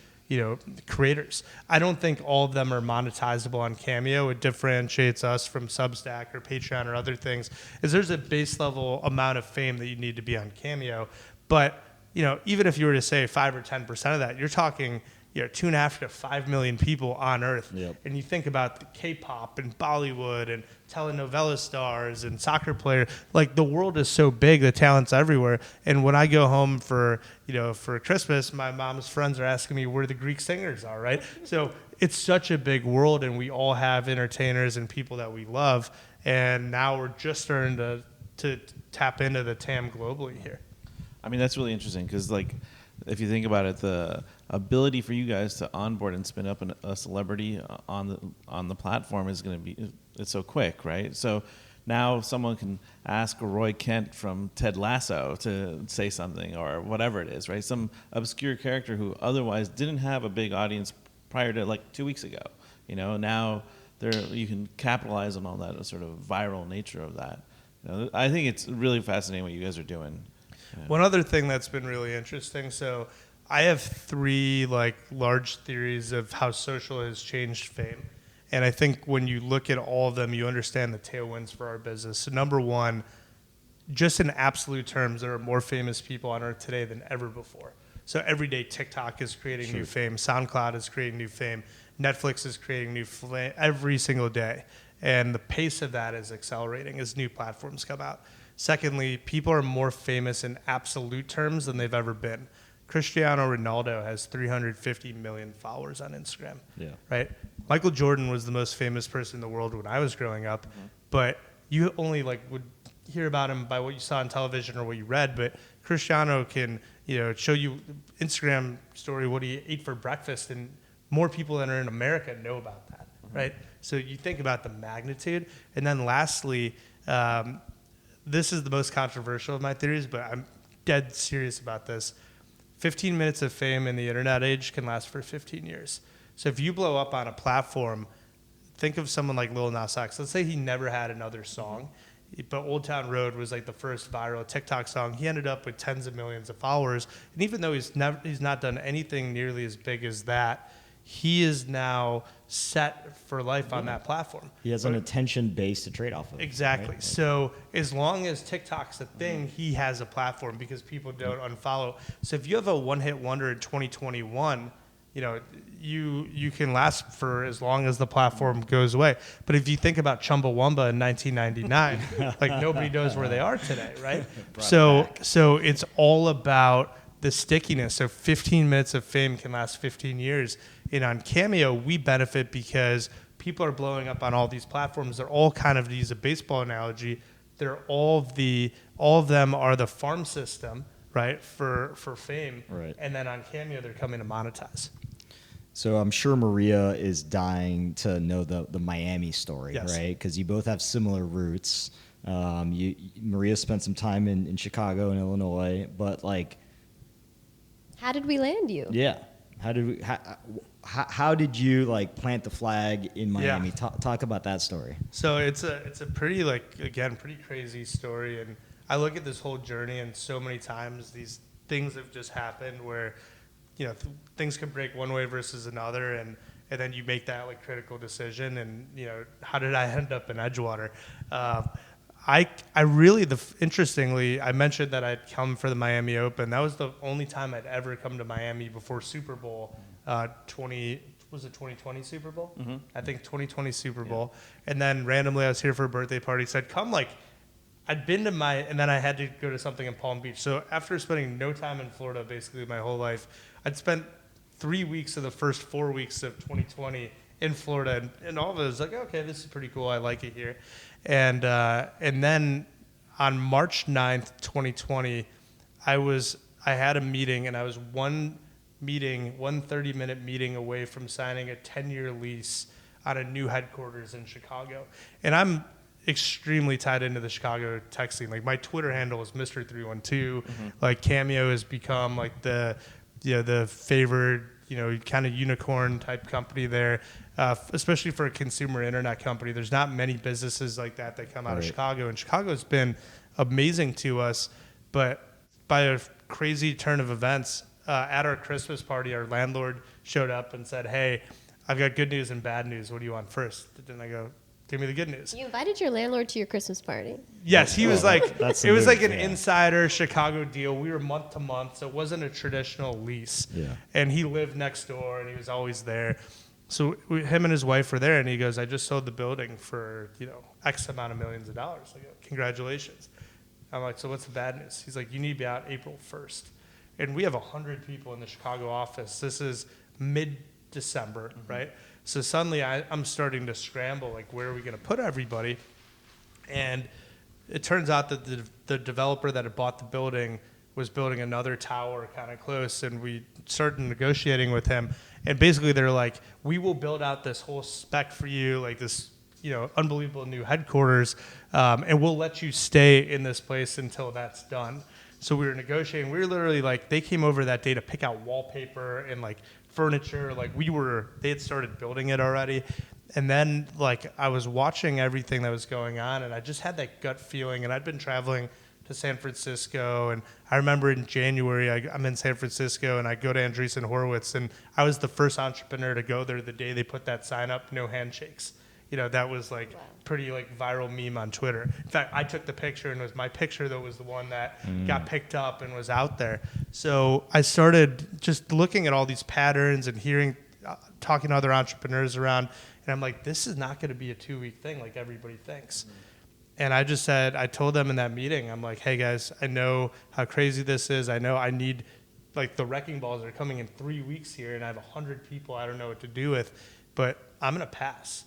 creators. I don't think all of them are monetizable on Cameo. It differentiates us from Substack or Patreon or other things. Is there's a base level amount of fame that you need to be on Cameo. But, even if you were to say 5 or 10% of that, you're talking 2.5 to 5 million people on Earth. Yep. And you think about the K-pop and Bollywood and telenovela stars and soccer players. Like, the world is so big, the talent's everywhere. And when I go home for Christmas, my mom's friends are asking me where the Greek singers are, right? So it's such a big world, and we all have entertainers and people that we love. And now we're just starting to tap into the TAM globally here. I mean, that's really interesting because, like, if you think about it, the ability for you guys to onboard and spin up a celebrity on the platform is going to be, it's so quick, right? So now someone can ask Roy Kent from Ted Lasso to say something or whatever it is, right? Some obscure character who otherwise didn't have a big audience prior to like 2 weeks ago. Now you can capitalize on all that sort of viral nature of that. I think it's really fascinating what you guys are doing. Yeah. One other thing that's been really interesting. So I have 3 large theories of how social has changed fame. And I think when you look at all of them, you understand the tailwinds for our business. So number 1, just in absolute terms, there are more famous people on Earth today than ever before. So every day TikTok is creating new fame. SoundCloud is creating new fame. Netflix is creating new fame every single day. And the pace of that is accelerating as new platforms come out. Secondly, people are more famous in absolute terms than they've ever been. Cristiano Ronaldo has 350 million followers on Instagram, right? Michael Jordan was the most famous person in the world when I was growing up, but you only would hear about him by what you saw on television or what you read, but Cristiano can, show you Instagram story what he ate for breakfast, and more people that are in America know about that, right? So you think about the magnitude. And then lastly, this is the most controversial of my theories, but I'm dead serious about this. 15 minutes of fame in the internet age can last for 15 years. So if you blow up on a platform, think of someone like Lil Nas X. Let's say he never had another song, but Old Town Road was the first viral TikTok song. He ended up with tens of millions of followers. And even though he's not done anything nearly as big as that, he is now set for life on that platform. He has an attention base to trade off of. Exactly. Right? So as long as TikTok's a thing, he has a platform because people don't unfollow. So if you have a one-hit wonder in 2021, you can last for as long as the platform goes away. But if you think about Chumbawamba in 1999, nobody knows where they are today, right? So it's all about the stickiness. So 15 minutes of fame can last 15 years. And on Cameo, we benefit because people are blowing up on all these platforms. They're all kind of, to use a baseball analogy, all of them are the farm system, right, for fame. Right. And then on Cameo, they're coming to monetize. So I'm sure Maria is dying to know the Miami story, Yes. right? Because you both have similar roots. Maria spent some time in Chicago and Illinois, but How did we land you? yeah. How did you plant the flag in Miami? Yeah. Talk about that story. So it's a pretty pretty crazy story, and I look at this whole journey, and so many times these things have just happened where things can break one way versus another, and then you make that critical decision, and how did I end up in Edgewater? Interestingly, I mentioned that I'd come for the Miami Open. That was the only time I'd ever come to Miami before Super Bowl 2020 Super Bowl? Mm-hmm. I think 2020 Super Bowl. And then randomly I was here for a birthday party, said, come I'd been to and then I had to go to something in Palm Beach. So after spending no time in Florida basically my whole life, I'd spent 3 weeks of the first 4 weeks of 2020 in Florida, and all of it was like, okay, this is pretty cool. I like it here. And then on March 9th, 2020, I had a meeting, and I was one 30-minute meeting away from signing a 10-year lease on a new headquarters in Chicago. And I'm extremely tied into the Chicago tech scene. Like, my Twitter handle is Mr.312. Like, Cameo has become like the favored, kind of unicorn type company there, especially for a consumer internet company. There's not many businesses like that come out of Chicago, and Chicago's been amazing to us. But by a crazy turn of events, at our Christmas party, our landlord showed up and said, "Hey, I've got good news and bad news. What do you want first?" And I go, "Give me the good news." You invited your landlord to your Christmas party. Yes, he was like, That's it was like an amazing, insider Chicago deal. We were month to month, so it wasn't a traditional lease. Yeah. And he lived next door, and he was always there. So him and his wife were there, and he goes, "I just sold the building for, X amount of millions of dollars." I go, "Congratulations." I'm like, "So what's the bad news?" He's like, "You need to be out April 1st. And we have 100 people in the Chicago office. This is mid-December, right? So suddenly I'm starting to scramble, like, where are we going to put everybody? And it turns out that the developer that had bought the building was building another tower kind of close, and we started negotiating with him. And basically they're like, "We will build out this whole spec for you, like this, unbelievable new headquarters, and we'll let you stay in this place until that's done." So we were negotiating. We were literally like, they came over that day to pick out wallpaper and like furniture. Like, they had started building it already. And then like I was watching everything that was going on, and I just had that gut feeling. And I'd been traveling to San Francisco, and I remember in January I'm in San Francisco, and I go to Andreessen Horowitz, and I was the first entrepreneur to go there the day they put that sign up, "No handshakes." That was like pretty like viral meme on Twitter. In fact, I took the picture, and it was my picture that was the one that got picked up and was out there. So I started just looking at all these patterns and talking to other entrepreneurs around, and I'm like, this is not going to be a 2-week thing like everybody thinks. And I told them in that meeting, I'm like, "Hey guys, I know how crazy this is. I know I need, like, the wrecking balls are coming in 3 weeks here, and I have 100 people I don't know what to do with, but I'm going to pass."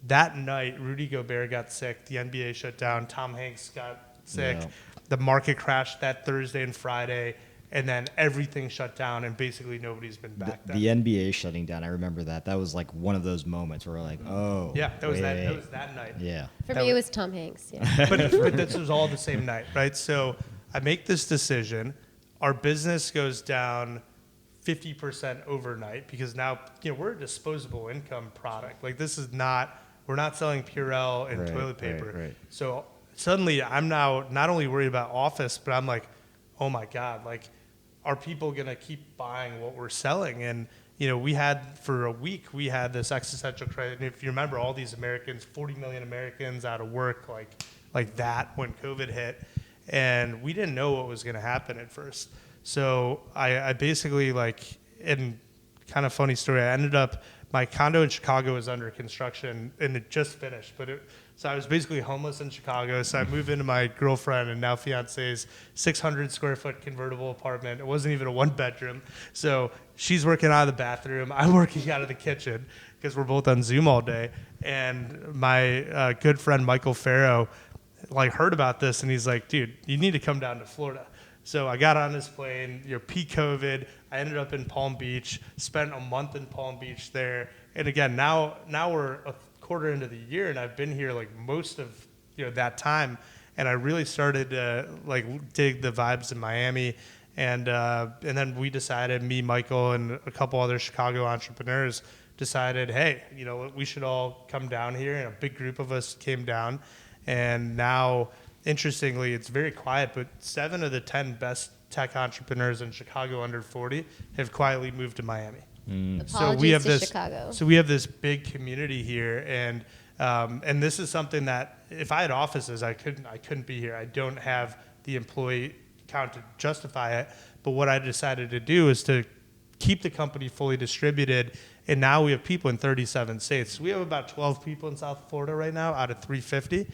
That night, Rudy Gobert got sick. The NBA shut down. Tom Hanks got sick. Yeah. The market crashed that Thursday and Friday, and then everything shut down, and basically nobody's been back then. The NBA shutting down, I remember that. That was like one of those moments where we're like, oh. Yeah, that was that night. Yeah. For me, it was Tom Hanks. Yeah. But this was all the same night, right? So I make this decision. Our business goes down 50% overnight because now we're a disposable income product. Like, this is not. We're not selling Purell and toilet paper. Right. So suddenly I'm now not only worried about office, but I'm like, oh my God, like, are people going to keep buying what we're selling? And, we had, for a week, we had this existential crisis. And if you remember, all these Americans, 40 million Americans out of work, like that when COVID hit. And we didn't know what was going to happen at first. So I basically, and kind of funny story, I ended up, my condo in Chicago was under construction, and it just finished. So I was basically homeless in Chicago. So I moved into my girlfriend and now fiance's 600 square foot convertible apartment. It wasn't even a 1-bedroom. So she's working out of the bathroom. I'm working out of the kitchen because we're both on Zoom all day. And my good friend Michael Farrow heard about this, and he's like, "Dude, you need to come down to Florida." So I got on this plane, peak COVID. I ended up in Palm Beach, spent a month in Palm Beach there. And again, now we're a quarter into the year, and I've been here most of that time. And I really started to dig the vibes in Miami. And then we decided, me, Michael, and a couple other Chicago entrepreneurs decided, hey, we should all come down here. And a big group of us came down. And now, interestingly, it's very quiet, but 7 of the 10 best tech entrepreneurs in Chicago under 40 have quietly moved to Miami. Apologies to Chicago. So we have this big community here, and this is something that if I had offices, I couldn't be here. I don't have the employee count to justify it. But what I decided to do is to keep the company fully distributed. And now we have people in 37 states. We have about 12 people in South Florida right now out of 350,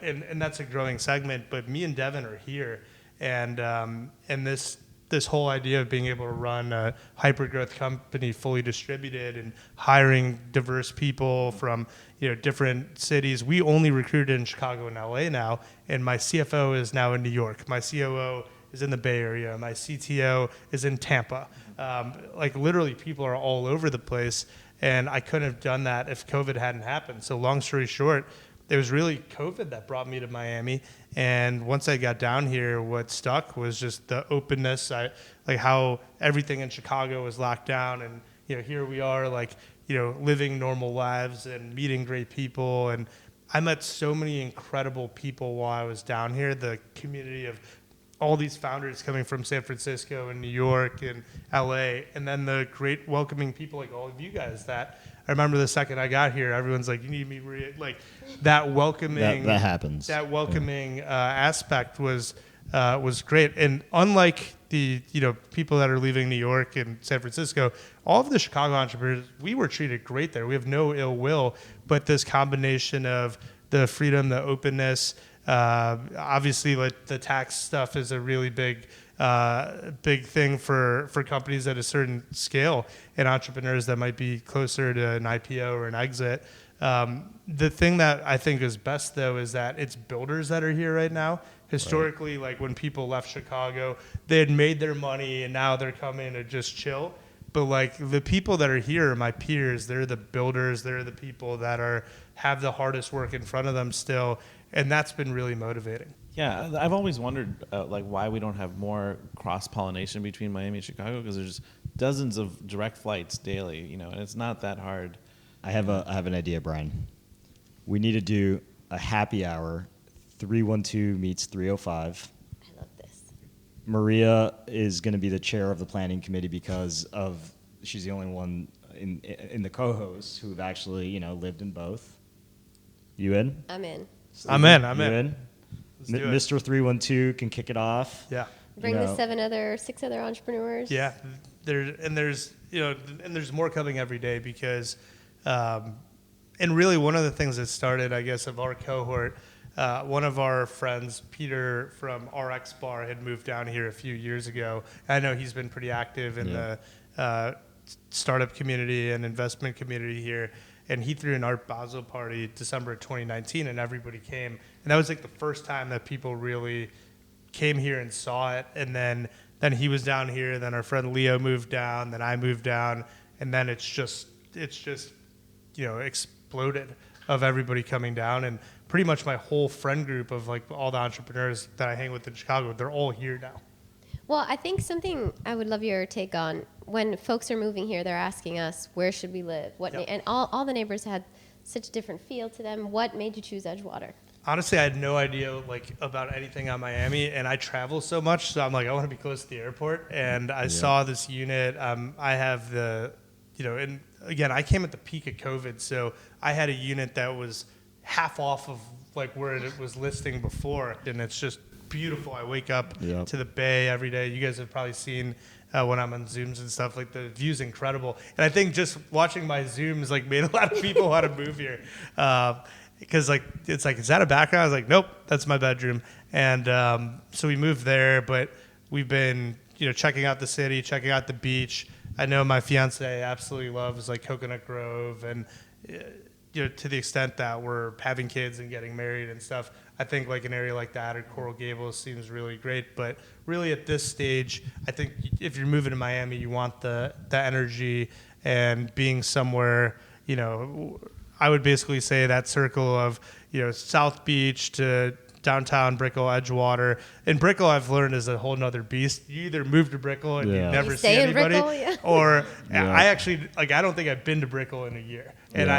and that's a growing segment. But me and Devin are here, and this this whole idea of being able to run a hyper-growth company fully distributed and hiring diverse people from different cities. We only recruited in Chicago and LA now, and my CFO is now in New York. My COO is in the Bay Area. My CTO is in Tampa. Like literally people are all over the place, and I couldn't have done that if COVID hadn't happened. So long story short, it was really COVID that brought me to Miami. And once I got down here, what stuck was just the openness. Like how everything in Chicago was locked down, and here we are, like living normal lives and meeting great people. And I met so many incredible people while I was down here. The community of all these founders coming from San Francisco and New York and LA, and then the great welcoming people like all of you guys that I remember the second I got here, everyone's like, you need me, like that welcoming. That happens. That welcoming aspect was great. And unlike the people that are leaving New York and San Francisco, all of the Chicago entrepreneurs, we were treated great there. We have no ill will, but this combination of the freedom, the openness, obviously like the tax stuff is a really big thing for companies at a certain scale and entrepreneurs that might be closer to an IPO or an exit. The thing that I think is best though is that it's builders that are here right now. Historically, like when people left Chicago, they had made their money and now they're coming to just chill. But like the people that are here are my peers. They're the builders. They're the people that have the hardest work in front of them still. And that's been really motivating. Yeah, I've always wondered like why we don't have more cross-pollination between Miami and Chicago, because there's dozens of direct flights daily, and it's not that hard. I have an idea, Brian. We need to do a happy hour, 312 meets 305. I love this. Maria is going to be the chair of the planning committee because she's the only one in the co-hosts who've actually lived in both. You in? I'm in. I'm in. You in? Mr. 312 can kick it off. Yeah. Bring the 6 other entrepreneurs. Yeah. There's more coming every day because, and really one of the things that started, I guess, of our cohort, one of our friends, Peter from RX Bar, had moved down here a few years ago. I know he's been pretty active in the startup community and investment community here. And he threw an Art Basel party December 2019, and everybody came. And that was like the first time that people really came here and saw it. And then he was down here. Then our friend Leo moved down. Then I moved down. And then it's just exploded of everybody coming down. And pretty much my whole friend group of like all the entrepreneurs that I hang with in Chicago, they're all here now. Well, I think something I would love your take on, when folks are moving here, they're asking us, where should we live? And all the neighbors had such a different feel to them. What made you choose Edgewater? Honestly, I had no idea about anything on Miami, and I travel so much, so I'm like, I want to be close to the airport. And I saw this unit. I have and again, I came at the peak of COVID, so I had a unit that was half off of like where it was listing before, and it's just beautiful. I wake up to the bay every day. You guys have probably seen when I'm on Zooms and stuff, like the view's incredible. And I think just watching my Zooms like made a lot of people want to move here. Because it's like, is that a background? I was like, nope, that's my bedroom. And so we moved there, but we've been checking out the city, checking out the beach. I know my fiance absolutely loves like Coconut Grove, and to the extent that we're having kids and getting married and stuff, I think like an area like that or Coral Gables seems really great. But really at this stage, I think if you're moving to Miami, you want the energy and being somewhere, I would basically say that circle of, South Beach to downtown Brickell, Edgewater. And Brickell, I've learned, is a whole nother beast. You either move to Brickell and you never see anybody, or I actually, I don't think I've been to Brickell in a year. And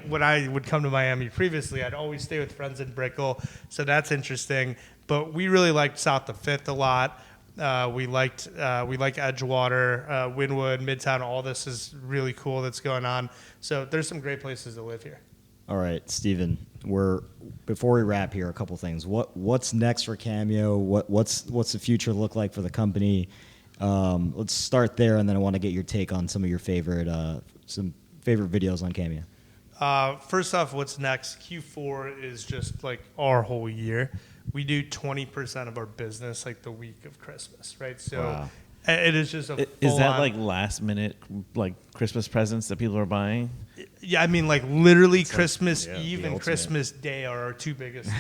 when I would come to Miami previously, I'd always stay with friends in Brickell. So that's interesting. But we really liked South of Fifth a lot. We like Edgewater, Wynwood, Midtown. All this is really cool that's going on. So there's some great places to live here. All right, Steven, before we wrap here, a couple things. What's next for Cameo? What's the future look like for the company? Let's start there, and then I want to get your take on some of your favorite videos on Cameo. First off, what's next? Q4 is just like our whole year. We do 20% of our business like the week of Christmas, right? So It is just a Is that full-on- like last minute like Christmas presents that people are buying? Yeah, I mean, like literally Christmas yeah, Eve the and ultimate. Christmas Day are our two biggest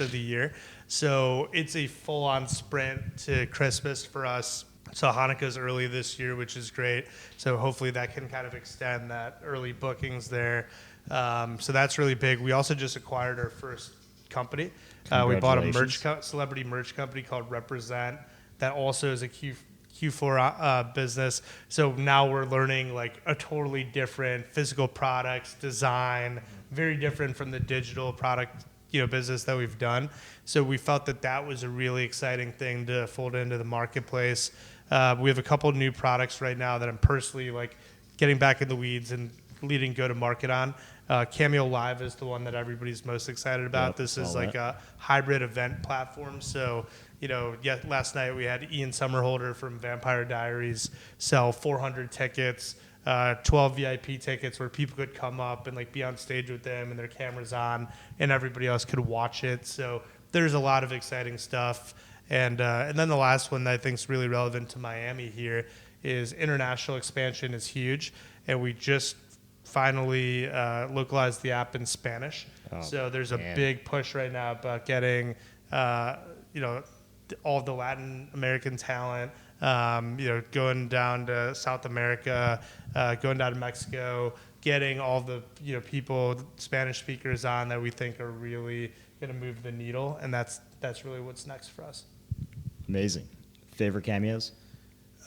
of the year. So it's a full-on sprint to Christmas for us. So Hanukkah's early this year, which is great. So hopefully that can kind of extend that early bookings there. So that's really big. We also just acquired our first company. We bought a celebrity merch company called Represent that also is a Q4 business. So now we're learning like a totally different physical products design, very different from the digital product business that we've done. So we felt that was a really exciting thing to fold into the marketplace. We have a couple new products right now that I'm personally like getting back in the weeds and leading go to market on. Cameo Live is the one that everybody's most excited about. Yep, this is saw like that. a hybrid event platform. So, last night we had Ian Somerhalder from Vampire Diaries sell 400 tickets, 12 VIP tickets where people could come up and like be on stage with them and their cameras on, and everybody else could watch it. So there's a lot of exciting stuff. And then the last one that I think is really relevant to Miami here is international expansion is huge, and we just finally localized the app in Spanish. So there's a big push right now about getting all the Latin American talent, going down to South America, going down to Mexico, getting all the people, Spanish speakers on that we think are really going to move the needle, and that's really what's next for us. Amazing. Favorite cameos?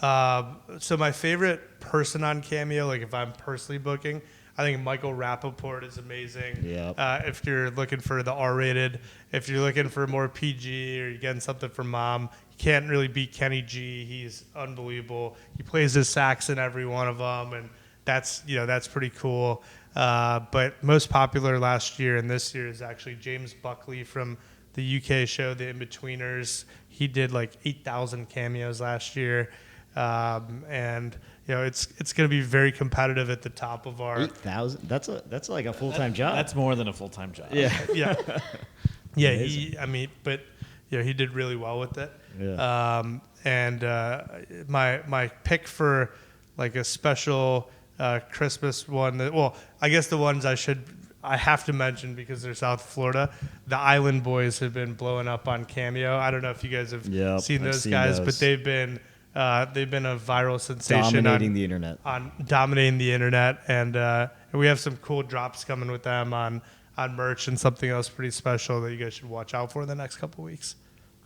So my favorite person on Cameo, like if I'm personally booking, I think Michael Rappaport is amazing. Yep. If you're looking for the R-rated, if you're looking for more PG or you're getting something from mom, you can't really beat Kenny G. He's unbelievable. He plays his sax in every one of them, and that's pretty cool. But most popular last year and this year is actually James Buckley from the UK show, The In-Betweeners. He did like 8,000 cameos last year. And it's going to be very competitive at the top of our 8,000? That's like a full-time job. That's more than a full-time job. Yeah. yeah. Amazing. He did really well with it. Yeah. My pick for like a special Christmas one I guess the ones I have to mention because they're South Florida. The Island Boys have been blowing up on Cameo. I don't know if you guys have seen those guys, but they've been a viral sensation, dominating the internet. And we have some cool drops coming with them on merch and something else pretty special that you guys should watch out for in the next couple weeks.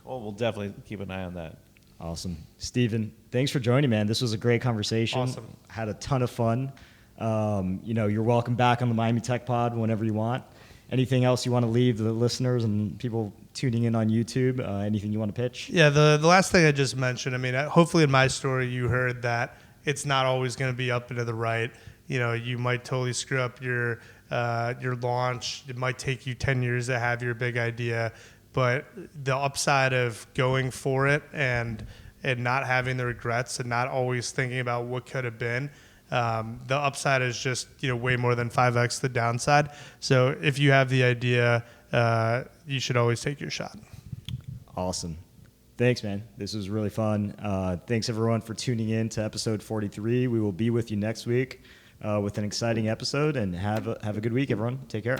Cool. We'll definitely keep an eye on that. Awesome. Steven, thanks for joining, man. This was a great conversation. Awesome. Had a ton of fun. You're welcome back on the Miami Tech Pod whenever you want. Anything else you want to leave the listeners and people tuning in on YouTube? Anything you want to pitch? Yeah, the last thing I just mentioned, hopefully in my story you heard that it's not always going to be up and to the right. You might totally screw up your launch. It might take you 10 years to have your big idea, but the upside of going for it and not having the regrets and not always thinking about what could have been, the upside is just way more than 5x the downside. So if you have the idea, you should always take your shot. Awesome. Thanks, man. This was really fun. Thanks, everyone, for tuning in to episode 43. We will be with you next week with an exciting episode, and have a good week, everyone. Take care.